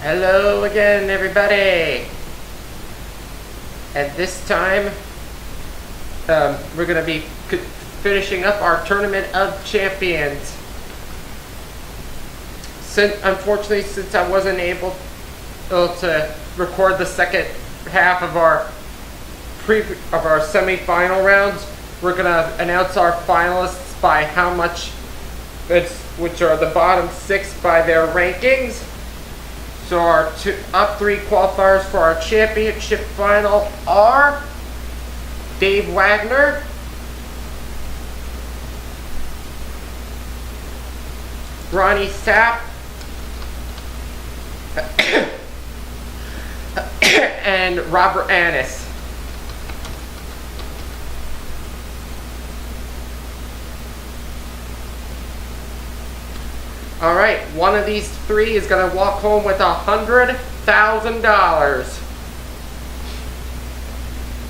Hello again, everybody. And this time, we're going to be finishing up our Tournament of Champions. Unfortunately, since I wasn't able to record the second half of our semi-final rounds, we're going to announce our finalists by how much, which are the bottom 6 by their rankings. So our top 3 qualifiers for our championship final are Dave Wagner, Ronnie Sapp, and Robert Annis. Alright, one of these 3 is going to walk home with $100,000.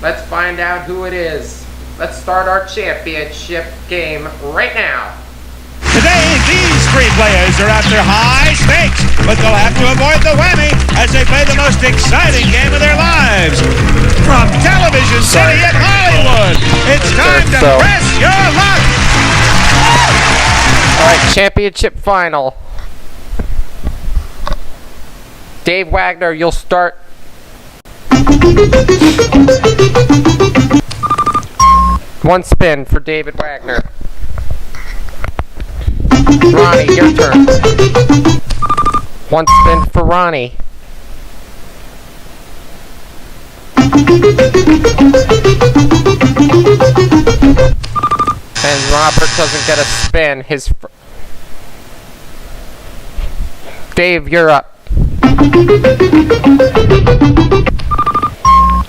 Let's find out who it is. Let's start our championship game right now. Today, these 3 players are after high stakes, but they'll have to avoid the whammy as they play the most exciting game of their lives. From Television City in Hollywood, it's time to press your luck! Alright, championship final. Dave Wagner, you'll start. One spin for David Wagner. Ronnie, your turn. One spin for Ronnie. And Robert doesn't get a spin. Dave, you're up.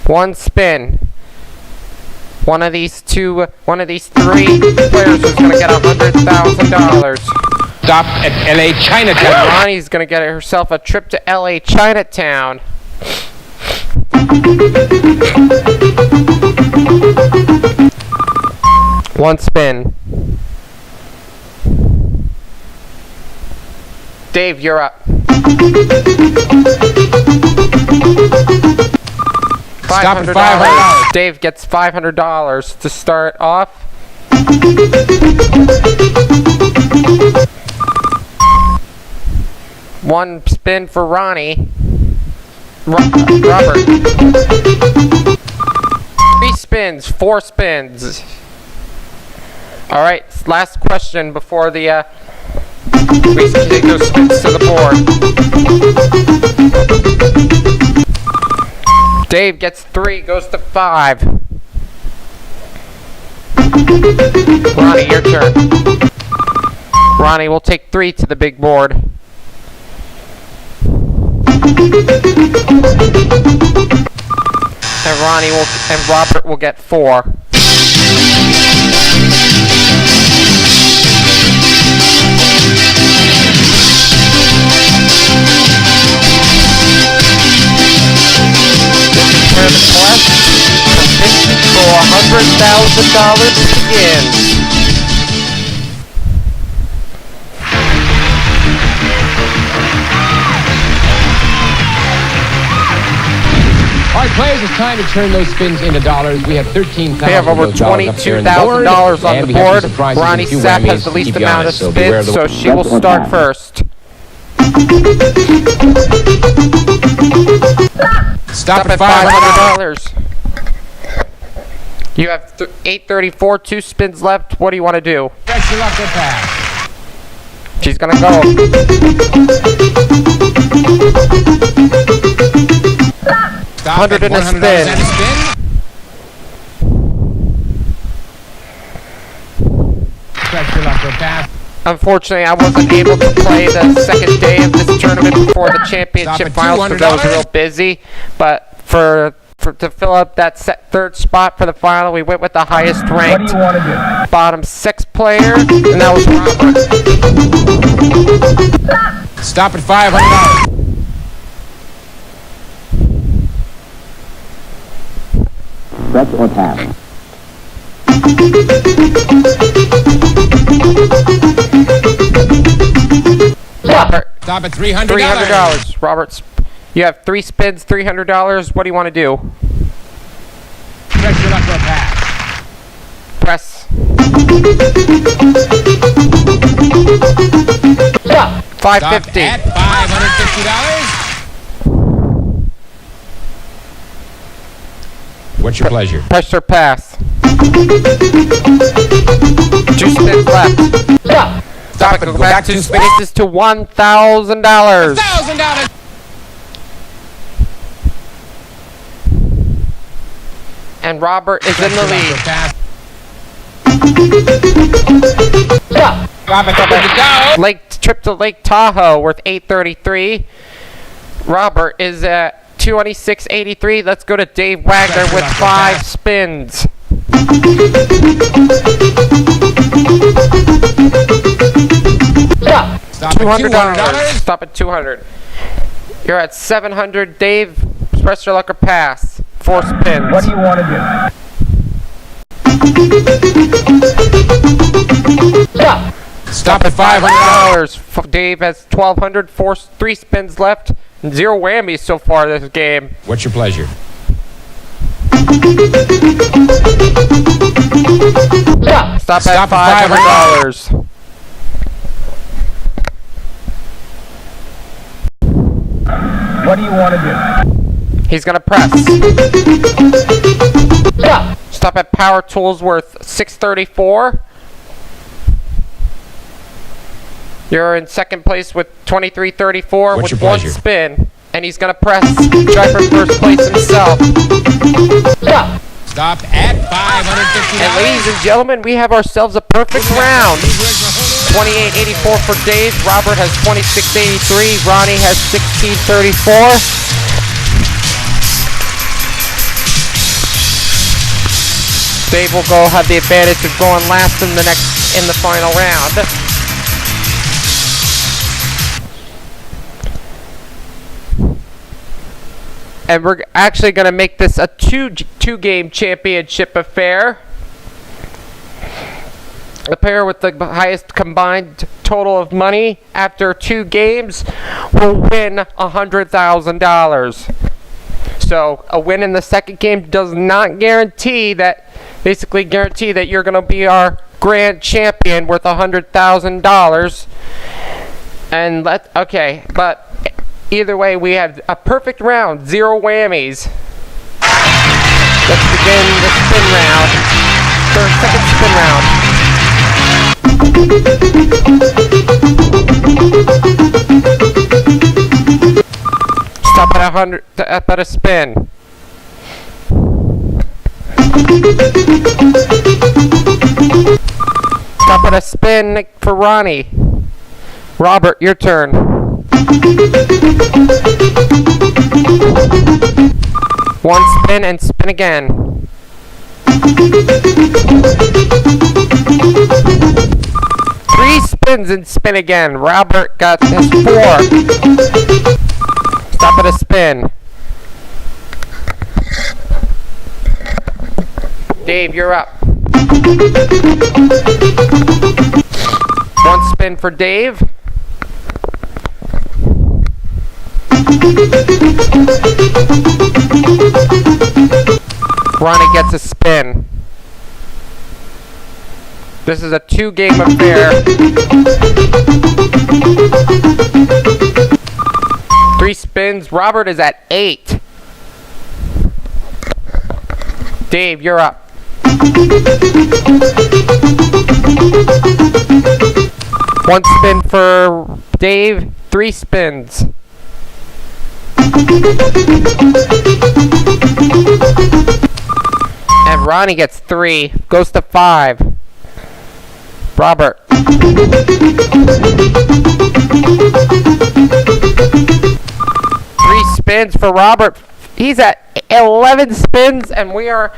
One spin. One of these 3 players is going to get $100,000. Stop at LA Chinatown. Ronnie's going to get herself a trip to LA Chinatown. One spin. Dave, you're up. $500. Dave gets $500 to start off. One spin for Ronnie. Robert. 3 spins, 4 spins. Alright, last question before we take those spins to the board. Dave gets 3, goes to 5. Ronnie, your turn. Ronnie will take 3 to the big board. And Robert will get 4. Where the quest for $100,000 begins. Alright, players, it's time to turn those spins into dollars. We have $13,000. We have over $22,000 on the board. Ronnie Sapp has the least amount of spins, so she will start first. Stop at $500. You have $834, 2 spins left. What do you want to do? Press your luck at that. She's gonna go. Stop 100 at and a spin. Press your luck at that. Unfortunately, I wasn't able to play the second day of this tournament before the championship finals because I was real busy. But to fill up that 3rd spot for the final, we went with the highest ranked bottom 6 player, and that was Robert. Stop at $500. Stretch or pass. Robert. Stop at $300. $300. Robert's You have 3 spins, $300. What do you want to do? Press your luck for a pass. Press. Stop. $550. At $550. What's your pleasure? Press or pass. 2 spins left. Stop. Stop it. Go back 2 spins. This is to $1,000. $1,000. And Robert is in the lead. Stop. Robert, Trip to Lake Tahoe worth $833. Robert is at $26.83. Let's go to Dave Wagner with 5 spins. Stop. $200. Stop at $200. You're at $700. Dave, press your luck or pass. 4 spins. What do you want to do? Stop. Stop at $500. Dave has $1,200. 3 spins left. 0 whammies so far this game. What's your pleasure? Stop at $500. What do you want to do? He's gonna press. Stop. Stop at Power Tools worth $634. You're in second place with $23.34 with 1 spin, and he's gonna press. Try for first place himself. Stop. Stop at $550. And ladies and gentlemen, we have ourselves a perfect round. 28.84 for Dave. Robert has 26.83. Ronnie has 16.34. Dave will go have the advantage of going last in the final round. And we're actually going to make this a two-game championship affair. The pair with the highest combined total of money after 2 games will win $100,000. So a win in the second game does not guarantee that, basically guarantee that you're going to be our grand champion worth $100,000. And but either way, we have a perfect round, 0 whammies. Let's begin the spin round. Second spin round. Stop at 100. Up at a spin. Stop at a spin for Ronnie. Robert, your turn. 1 spin and spin again. 3 spins and spin again. Robert got his 4. Stop at a spin. Dave, you're up. 1 spin for Dave. Ronnie gets a spin. This is a 2-game affair. 3 spins. Robert is at 8. Dave, you're up. 1 spin for Dave. 3 spins. And Ronnie gets 3. Goes to 5. Robert. 3 spins for Robert. He's at 11 spins, and we are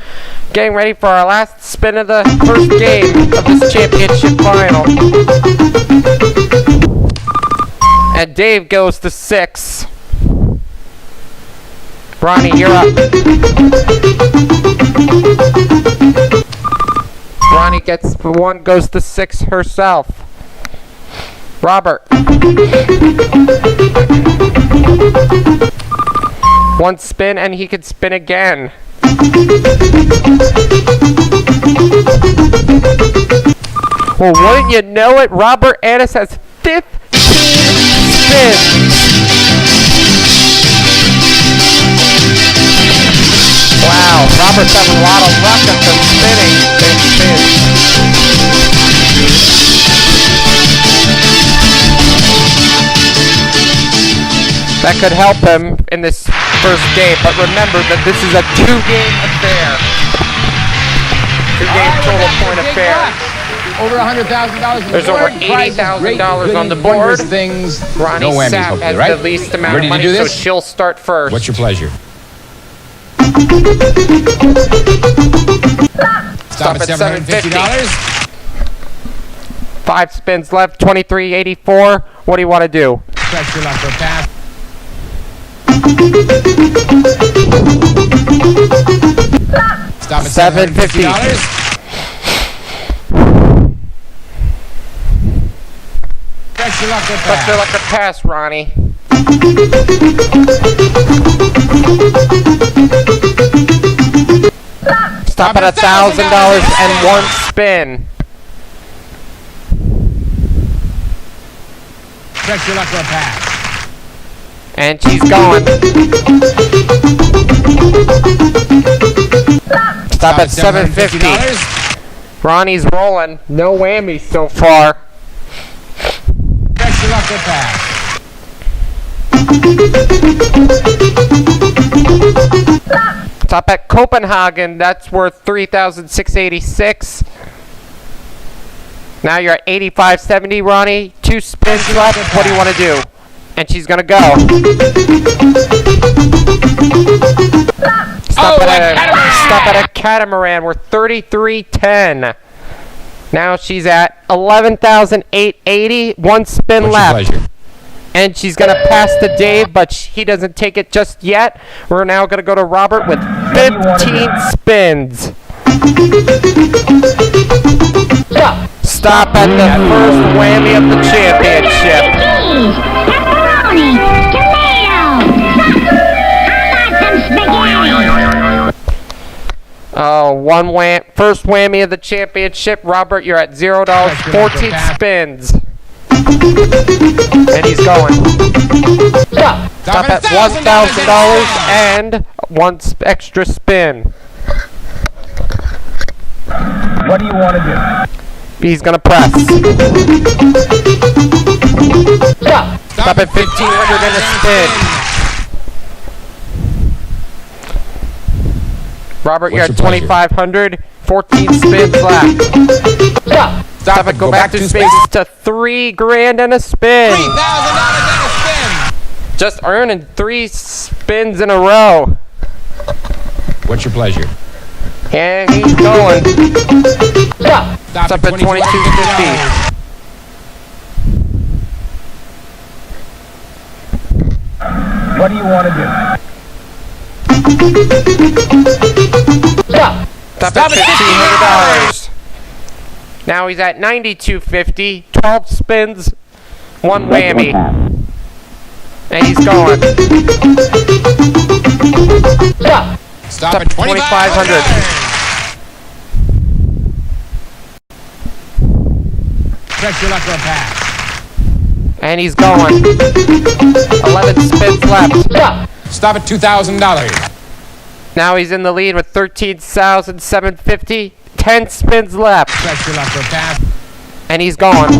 getting ready for our last spin of the first game of this championship final. And Dave goes to 6. Ronnie, you're up. Ronnie gets 1, goes to 6 herself. Robert. one spin and he could spin again. Well, wouldn't you know it, Robert Annis has 15 spins. Wow, Robert's having a lot of luck at the spinning and spins. That could help him in this first game, but remember that this is a two-game affair. Two-game total point affair. Over $100,000. There's over $80,000 on the board. Things. Ronnie No whammies, Sapp hopefully, has right? the least amount Ready of to money, do so this? she'll start first. What's your pleasure? Stop at $750. 5 spins left, $23.84. What do you want to do? Press your luck for a pass. Stop at $750. Press your luck for a Press your pass. luck to pass, Ronnie. Stop at $1,000 and 1 spin. Press your luck for a pass. And she's going. Stop at $750. Ronnie's rolling. No whammies so far. Press your luck for a pass. Stop at Copenhagen. That's worth $3,686. Now you're at $85.70, Ronnie. 2 spins left. What do you want to do? And she's gonna go. Stop at a catamaran. We're $33.10. Now she's at $11,880. 1 spin What's left. your pleasure? And she's going to pass to Dave, but he doesn't take it just yet. We're now going to go to Robert with 15 spins. Stop at the first whammy of the championship. Cheese, pepperoni, tomato, how about some spaghetti? Oh, first whammy of the championship. Robert, you're at $0, 14 spins. And he's going. Stop at $1,000 and 1 extra spin. What do you want to do? He's gonna press. Stop at $1,500 and a spin. Robert, you're at $2,500. 14 spins left. Stop it. Go back 2 spaces to $3,000 and a spin. $3,000 and a spin. Just earning 3 spins in a row. What's your pleasure? And he's going. Stop Stop at $22.50. What do you want to do? Stop at $1,500. Now he's at $92.50. 12 spins, 1 whammy. And he's going. Stop at $2,500. Press your luck for a pass. And he's going. 11 spins left. Stop at $2,000. Now he's in the lead with $13,750. 10 spins left. Press your luck for a pass. And he's going.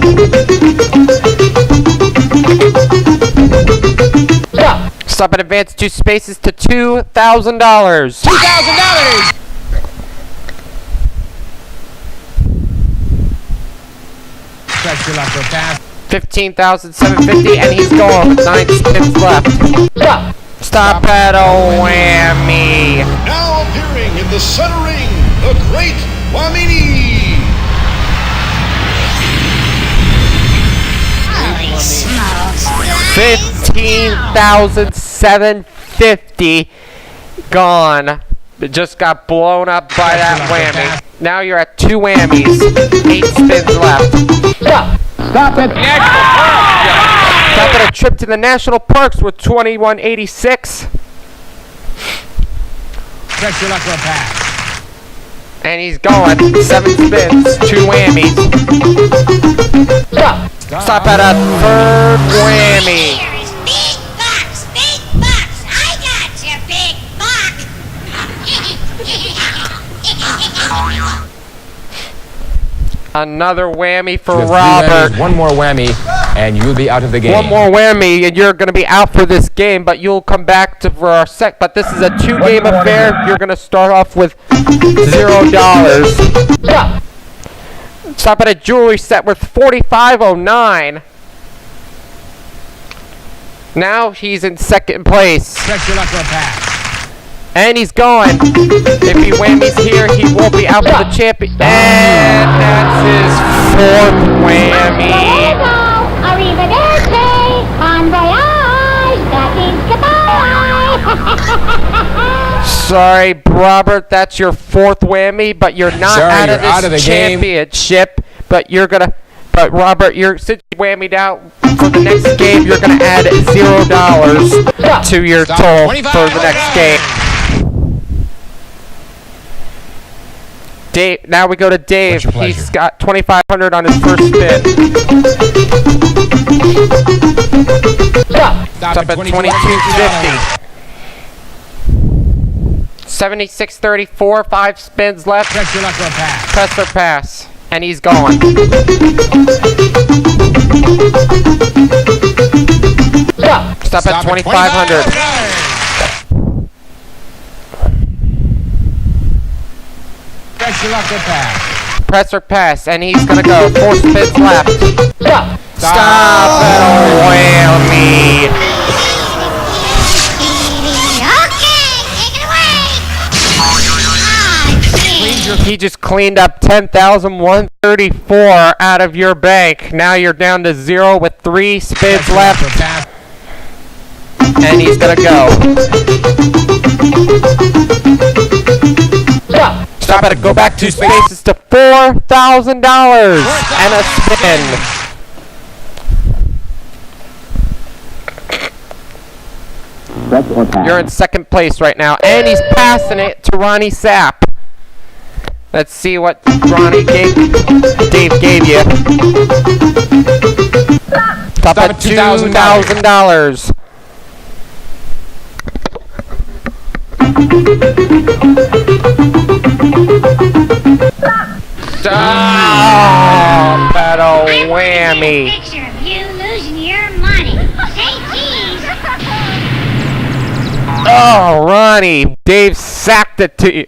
Stop at advance 2 spaces to $2,000. $2,000. Press your luck for a pass. $15,750, and he's going with 9 spins left. Stop at a whammy. Now appearing in the center ring, the Great Wamini. Holy smokes. $15,750 gone. It just got blown up by that whammy. Now you're at 2 whammies. 8 spins left. Stop it. Stop at a trip to the national parks with $21.86. Stretch your luck for a pass. And he's going. 7 spins, 2 whammies. Stop at a 3rd whammy. Here's big bucks, big bucks. I got you, big buck. Another whammy for You have 3 Robert. whammies, 1 more whammy, and you'll be out of the game. 1 more whammy, and you're going to be out for this game, but you'll come back to for our sec. But this is a 2-game affair. You're going to start off with $0. Stop at a jewelry set worth $45.09. Now he's in 2nd place. Stretch your luck for a pass. And he's going. If he whammies here, he won't be out for the champion. And that's his 4th whammy. Arrivederci. Bon voyage. That means goodbye. Sorry, Robert, that's your 4th whammy, but you're not Sorry, out of you're this out of the game. championship. But you're gonna. But Robert, since you whammied out for the next game, you're gonna add $0 to your total for the next game. Dave, now we go to Dave. What's your pleasure? He's got 2,500 on his first spin. Stop Up at 22.50. 76.34. 5 spins left. Stretch your luck for a pass. Press or pass, and he's going. Stop at 2,500. Stretch your luck for a pass. Press or pass, and he's gonna go. 4 spins left. Stop at a whammy. Okay, take it away. He just cleaned up 10,134 out of your bank. Now you're down to 0 with 3 spins Stretch your luck for a left, pass. and he's gonna go. Stop at it. Go back 2 spaces to $4,000 and a spin. You're in 2nd place right now, and he's passing it to Ronnie Sapp. Let's see what Dave gave you. Stop at $2,000. Stop at a whammy. Picture of you losing your money. Say cheese. Oh, Ronnie, Dave socked it to you.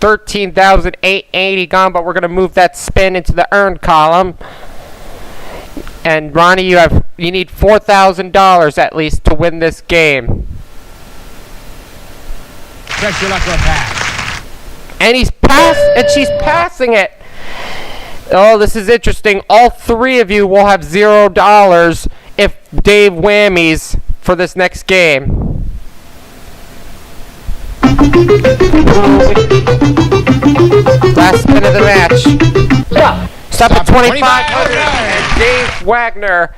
13,880 gone, but we're gonna move that spin into the earned column. And Ronnie, you need $4,000 at least to win this game. Stretch your luck for a pass. And she's passing it. Oh, this is interesting. All 3 of you will have $0 if Dave whammies for this next game. Last spin of the match. Stop at 2,500 and Dave Wagner.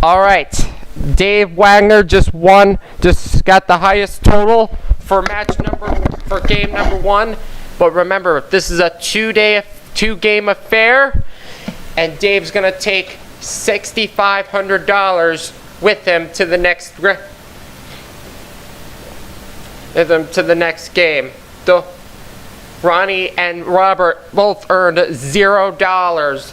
All right, Dave Wagner just got the highest total for game number 1. But remember, this is a 2-game affair, and Dave's gonna take $6,500 with him to the next game. Ronnie and Robert both earned $0.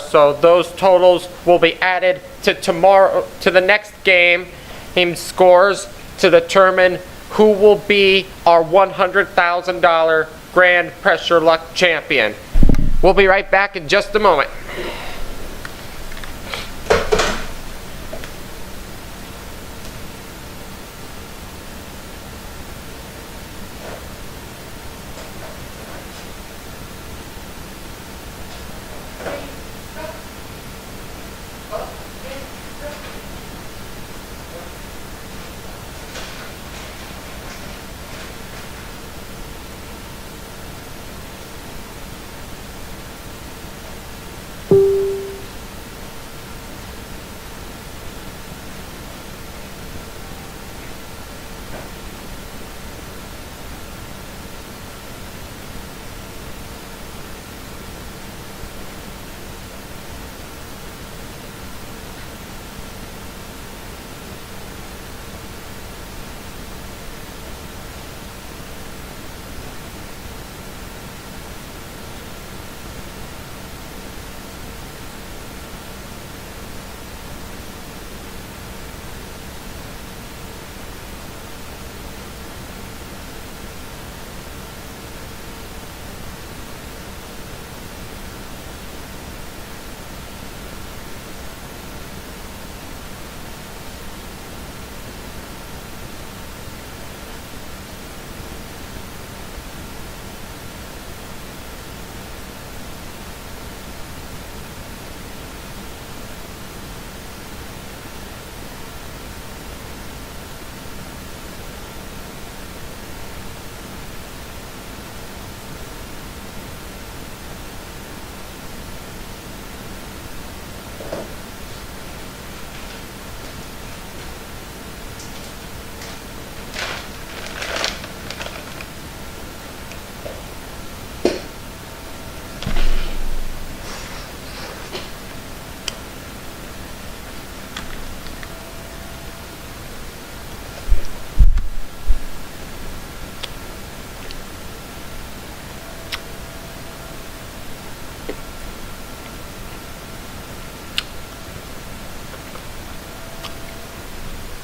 So those totals will be added to the next game scores to determine who will be our $100,000 Grand Pressure Luck champion. We'll be right back in just a moment.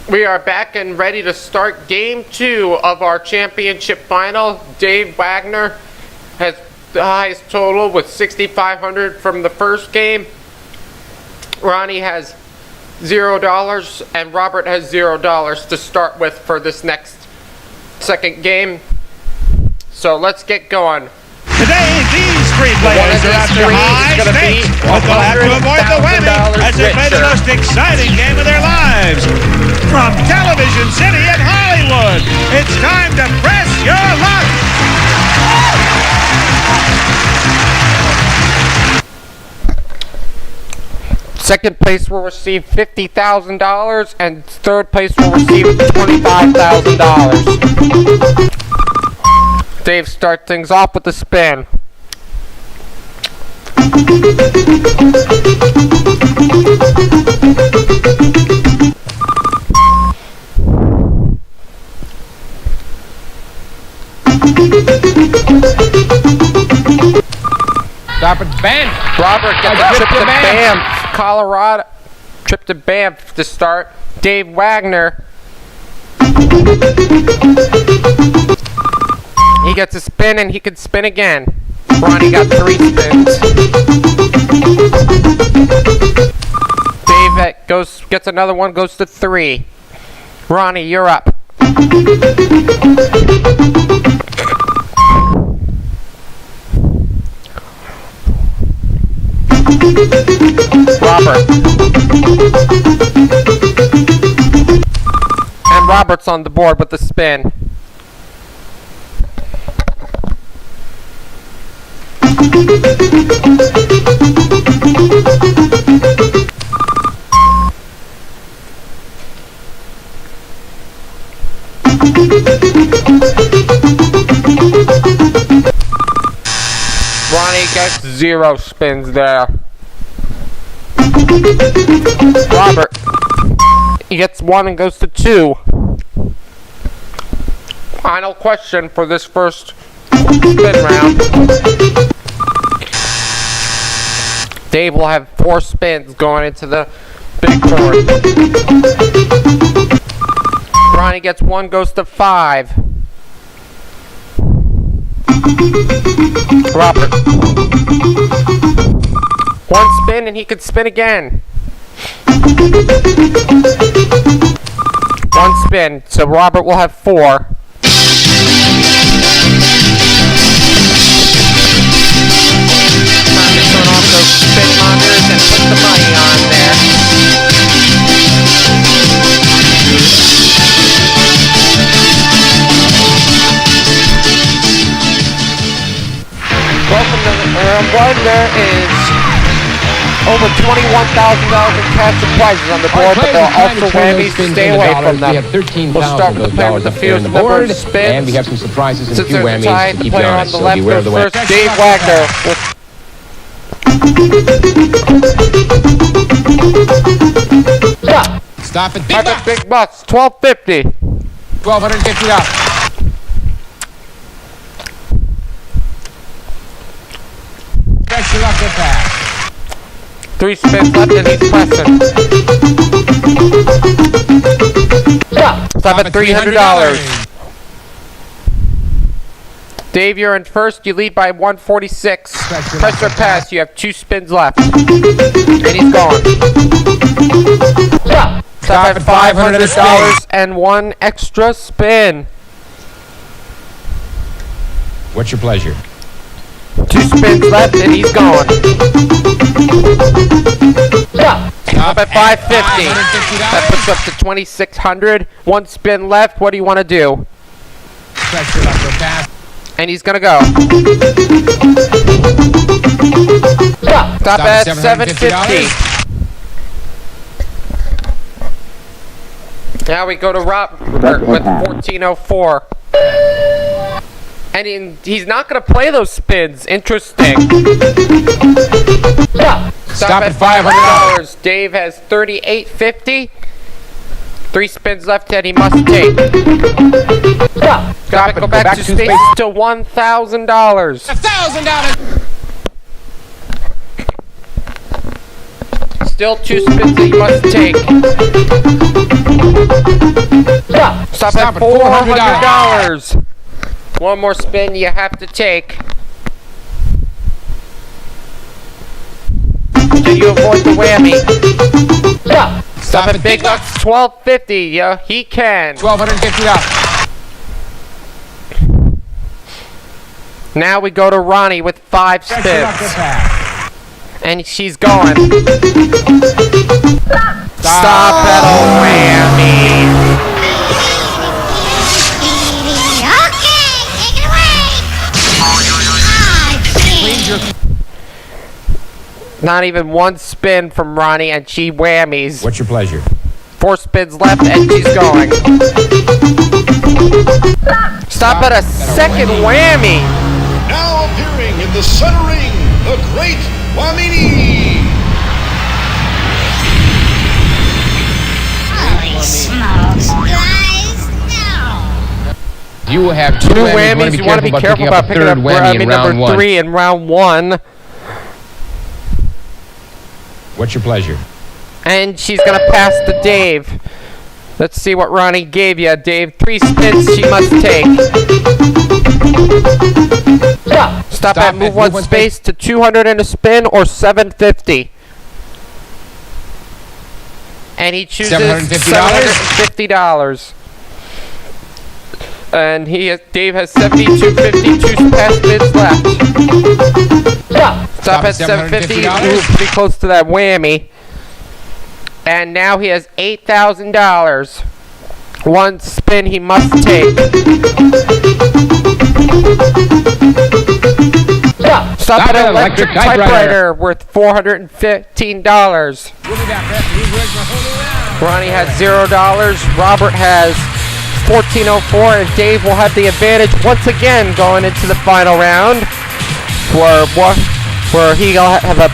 We are back and ready to start game 2 of our championship final. Dave Wagner has the highest total with 6,500 from the first game. Ronnie has $0 and Robert has $0 to start with for this next second game. So let's get going. Today, these three players are after high stakes, but they'll have to avoid the whammy as they play the most exciting game of their lives. From Television City in Hollywood, it's time to press your luck. Second place will receive $50,000 and third place will receive $25,000. Dave, start things off with the spin. Stop it, Banff. Robert gets a trip to Banff, Colorado. Trip to Banff to start. Dave Wagner. He gets a spin and he can spin again. Ronnie got 3 spins. Dave gets another one, goes to 3. Ronnie, you're up. Robert. And Robert's on the board with the spin. Ronnie gets 0 spins there. Robert, he gets 1 and goes to 2. Final question for this first spin round. Dave will have 4 spins going into the big board. Ronnie gets 1, goes to 5. Robert. 1 spin and he can spin again. 1 spin, so Robert will have 4. Time to turn off those spin monitors and put the money on there. Welcome to the Wagner is over $21,000 in cash and prizes on the board, but there are also whammies. Stay away from them. We have 13,000 We'll start of with those the player dollars with up the there on fewest the number board, of spins. and we have some surprises and a Since few there's a whammies tie, to the keep you player on honest, the so left beware of goes the first. Dave Wagner. Stop it. Big Private bucks. big bucks, $1,250. $1,250. Stretch your luck with that. 3 spins left and he's pressing. Stop at $300. Dave, you're in first. You lead by 146. Press or pass. You have 2 spins left. And he's gone. Stop at $500 and 1 extra spin. What's your pleasure? 2 spins left and he's gone. Stop at $550. That puts up to $2,600. 1 spin left. What do you want to do? Stretch your luck with that. And he's gonna go. Stop at $750. Now we go to Robert with 1404. And he's not gonna play those spins. Interesting. Stop at $500. Dave has $3,850. 3 spins left and he must take. Gotta go back to space to $1,000. $1,000. still 2 spins that you must take. Stop at $400. One more spin you have to take. Can you avoid the whammy? Stop at Big Bucks $12.50. Yeah, he can. $1,250. Now we go to Ronnie with 5 spins. And she's going. Stop at a whammy. Okay, take it away. Not even 1 spin from Ronnie, and she whammies. What's your pleasure? 4 spins left, and she's going. Stop at a second whammy. Now appearing in the center ring, the Great Wamini. Holy smokes, guys, no. You will have 2 whammies. You want to be careful about picking up number 3 in round 1. What's your pleasure? And she's going to pass to Dave. Let's see what Ronnie gave you, Dave. 3 spins she must take. Stop at move one space to 200 in a spin or 750. And he chooses $750. And Dave has 72.50, 2 past bids left. Stop at 750. Ooh, pretty close to that whammy. And now he has $8,000. 1 spin he must take. Stop at an electric typewriter worth $415. Ronnie has $0. Robert has $14.04, and Dave will have the advantage once again going into the final round. Where he'll have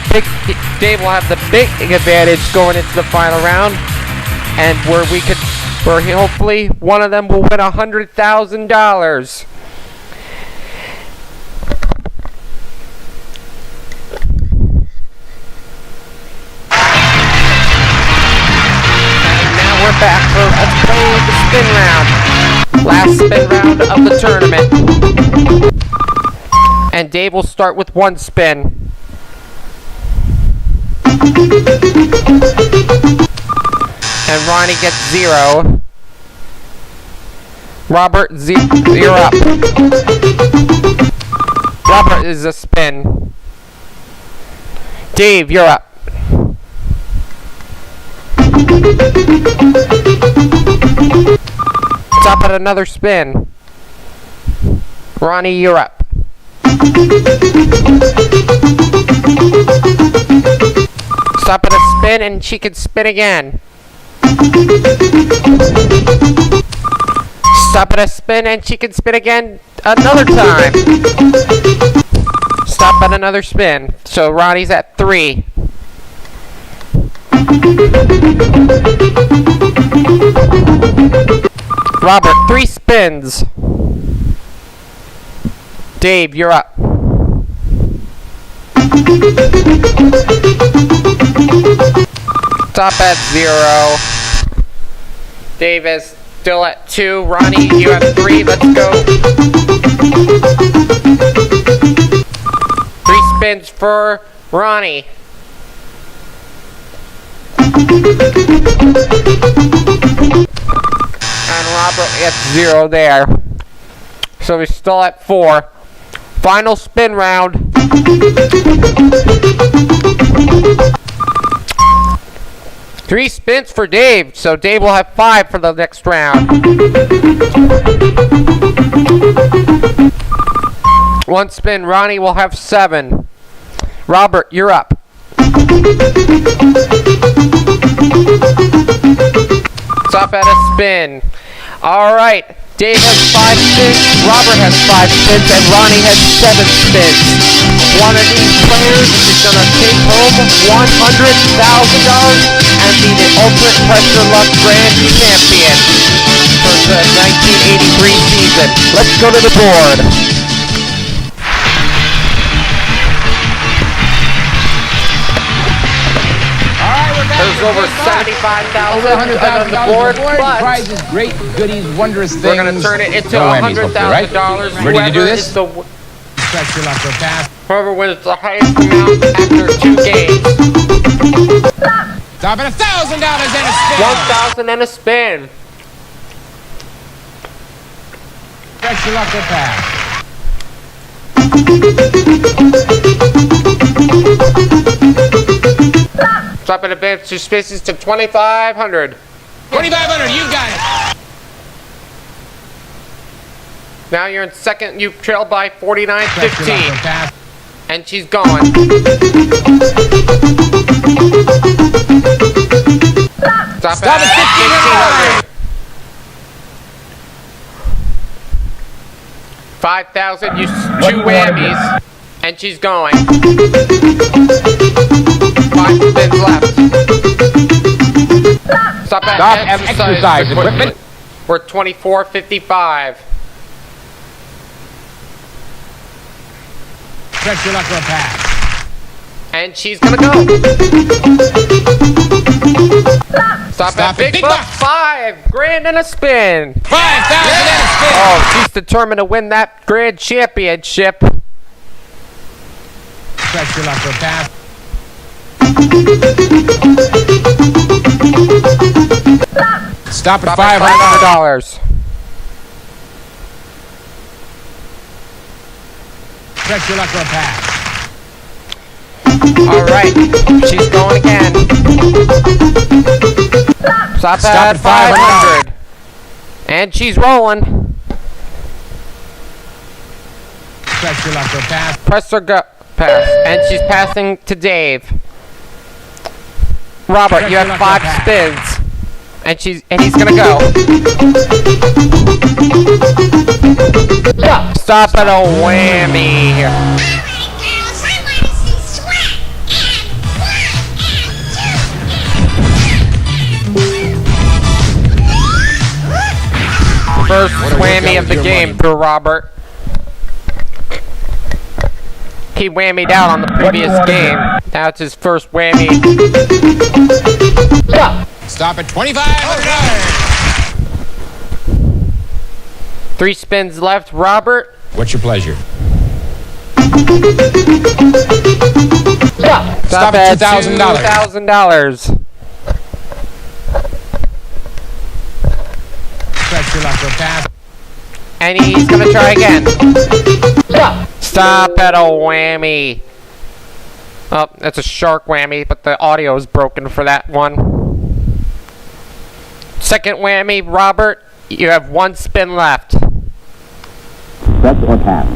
Dave will have the big advantage going into the final round, and where hopefully one of them will win $100,000. We're back for the spin round. Last spin round of the tournament. And Dave will start with 1 spin. And Ronnie gets 0. Robert, 0 up. Robert is a spin. Dave, you're up. Stop at another spin. Ronnie, you're up. Stop at a spin and she can spin again. Stop at a spin and she can spin again another time. Stop at another spin. So Ronnie's at 3. Robert, 3 spins. Dave, you're up. Stop at 0. Dave is still at 2. Ronnie, you have 3. Let's go. 3 spins for Ronnie. And Robert gets 0 there. So we're still at 4. Final spin round. Three spins for Dave. So Dave will have 5 for the next round. 1 spin. Ronnie will have 7. Robert, you're up. Stop at a spin. All right. Dave has 5 spins, Robert has 5 spins, and Ronnie has 7 spins. One of these players is going to take home $100,000 and be the Ultimate Pressure Luck Grand Champion for the 1983 season. Let's go to the board. All right, over $75,000 Over on the $100,000 board, but prizes, great goodies, wondrous things. we're going to turn it into No whammies, hopefully, $100,000. right? Ready to do this? Whoever Stretch your luck or pass. whoever wins the highest amount after 2 games. Stop at $1,000 and a spin. 1,000 and a spin. Stretch your luck or pass. Stop and advance 2 spaces to 2,500. 2,500, you got it. Now you're in second. You trail by Stretch your luck or 49.15, pass. and she's gone. Stop at 1,500. 5,000. You 2 whammies, and she's going. 5 spins left. Stop at Exercise equipment. We're 24.55. Stretch your luck or pass. And she's gonna go. Stop at big bucks. 5 grand and a spin. 5,000 and a spin. Oh, she's determined to win that grand championship. Stretch your luck or pass. Stop at $500. $500. Stretch your luck or pass. All right, she's going again. Stop at 500. And she's rolling. Stretch your luck or pass. Press her go pass. And she's passing to Dave. Robert, you have 5 spins. And he's gonna go. Stop at a whammy. Alright, girls, I want to see sweat. And First whammy of the game for Robert. He whammied out on the previous game. Now it's his first whammy. Stop at $2,500. 3 spins left, Robert. What's your pleasure? Stop at at $2,000. Stretch your luck or pass. And he's gonna try again. Stop at a whammy. Oh, that's a shark whammy, but the audio is broken for that one. Second whammy, Robert. You have 1 spin left. Stretch or pass.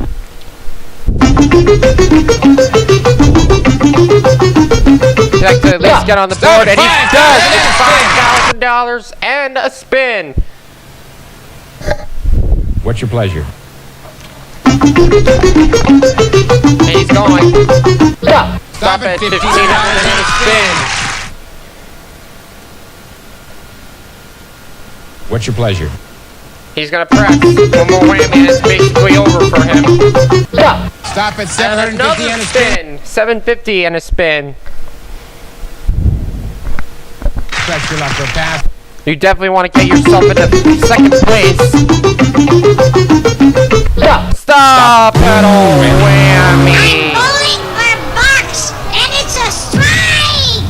He'd like to at least get on the board, and he does. It's $5,000 and a spin. What's your pleasure? And he's going. Stop at at $1,500 $1,500 and a spin. What's your pleasure? He's gonna press. 1 more whammy, and it's basically over for him. Stop at And 750 another and a spin. spin. 750 and a spin. Stretch your luck or pass. You definitely want to get yourself into second place. Stop at a whammy. bowling for bucks, and it's a strike.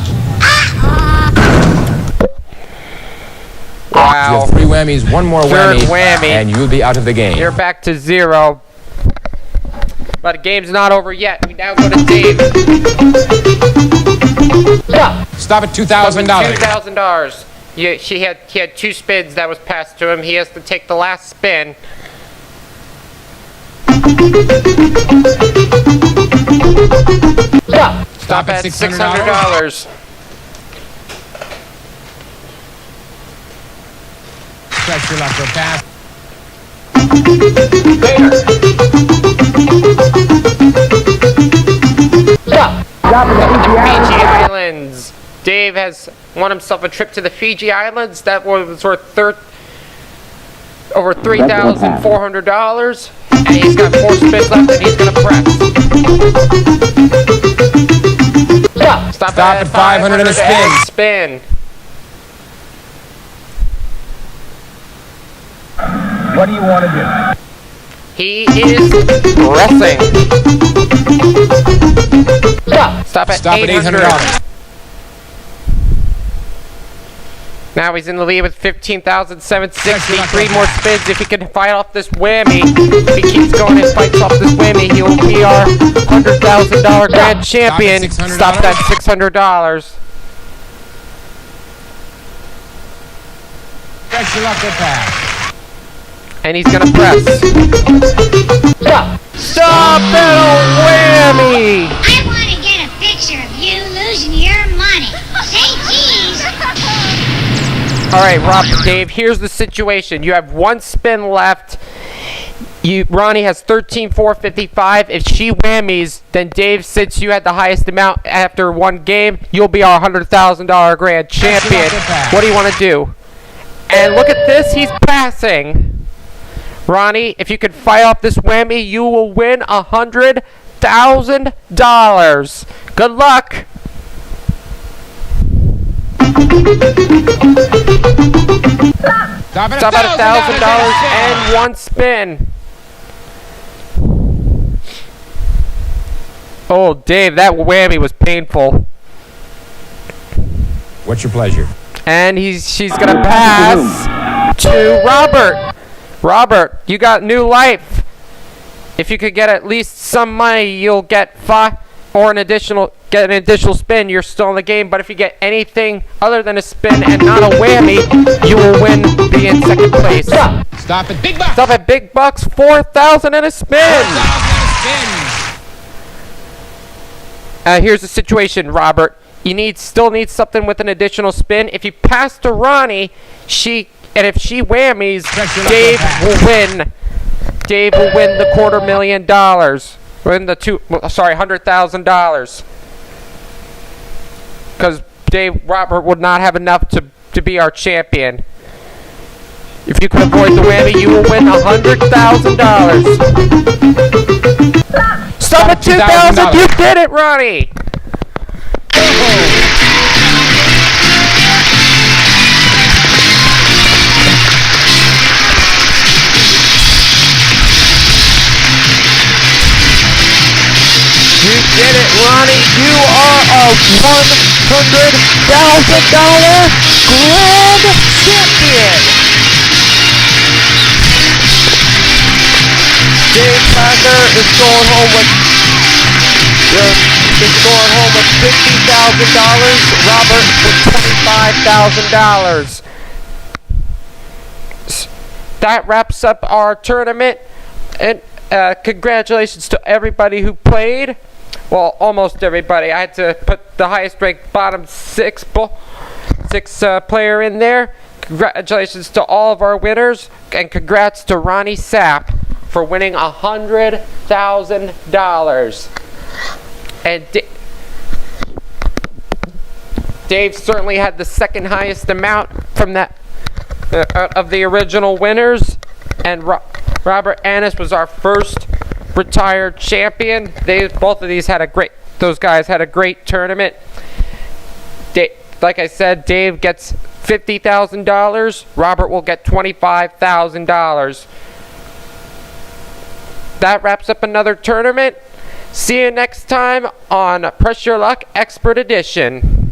You Wow. have 3 whammies, 1 more Third whammy, whammy. and you'll be out of the game. You're back to 0. But the game's not over yet. We now go to Dave. Stop at $2,000. $2,000. He had 2 spins that was passed to him. He has to take the last spin. Stop at $600. Stretch your luck or pass. Fiji Islands. Dave has won himself a trip to the Fiji Islands. That was worth over $3,400. And he's got 4 spins left, and he's gonna press. Stop Stop at 500 and a spin. What do you want to do? He is pressing. Stop at $800. Now he's in the lead with 15,760. 3 more spins. If he can fight off this whammy, if he keeps going and fights off this whammy, he will be our $100,000 grand champion. Stop at $600. Best of luck with that. And he's gonna press. Stop at a whammy! I want to get a picture of you losing your money. Say cheese. All right, Dave, here's the situation. You have 1 spin left. Ronnie has 13,455. If she whammies, then Dave, since you had the highest amount after 1 game, you'll be our $100,000 grand champion. What do you want to do? And look at this, he's passing. Ronnie, if you can fight off this whammy, you will win $100,000. Good luck. Stop at $1,000 and 1 spin. Oh, Dave, that whammy was painful. What's your pleasure? And she's gonna pass to Robert. Robert, you got new life. If you could get at least some money, you'll get 5 or an additional spin. You're still in the game. But if you get anything other than a spin and not a whammy, you will win, be in second place. Stop at big bucks. Stop at big bucks. 4,000 and a spin. Here's the situation, Robert. You still need something with an additional spin. If you pass to Ronnie, and if she whammies, Dave will win. Dave will win the $250,000. Win the $100,000. Because Robert would not have enough to be our champion. If you can avoid the whammy, you will win $100,000. Stop at 2,000. You did it, Ronnie. You did it, Ronnie. You are a $100,000 grand champion. Dave Wagner is going home with $50,000. Robert with $25,000. That wraps up our tournament. And congratulations to everybody who played. Well, almost everybody. I had to put the highest ranked bottom 6 player in there. Congratulations to all of our winners, and congrats to Ronnie Sapp for winning $100,000. And Dave certainly had the second highest amount from that of the original winners, and Robert Annis was our first retired champion. Both of these those guys had a great tournament. Like I said, Dave gets $50,000. Robert will get $25,000. That wraps up another tournament. See you next time on Press Your Luck Expert Edition.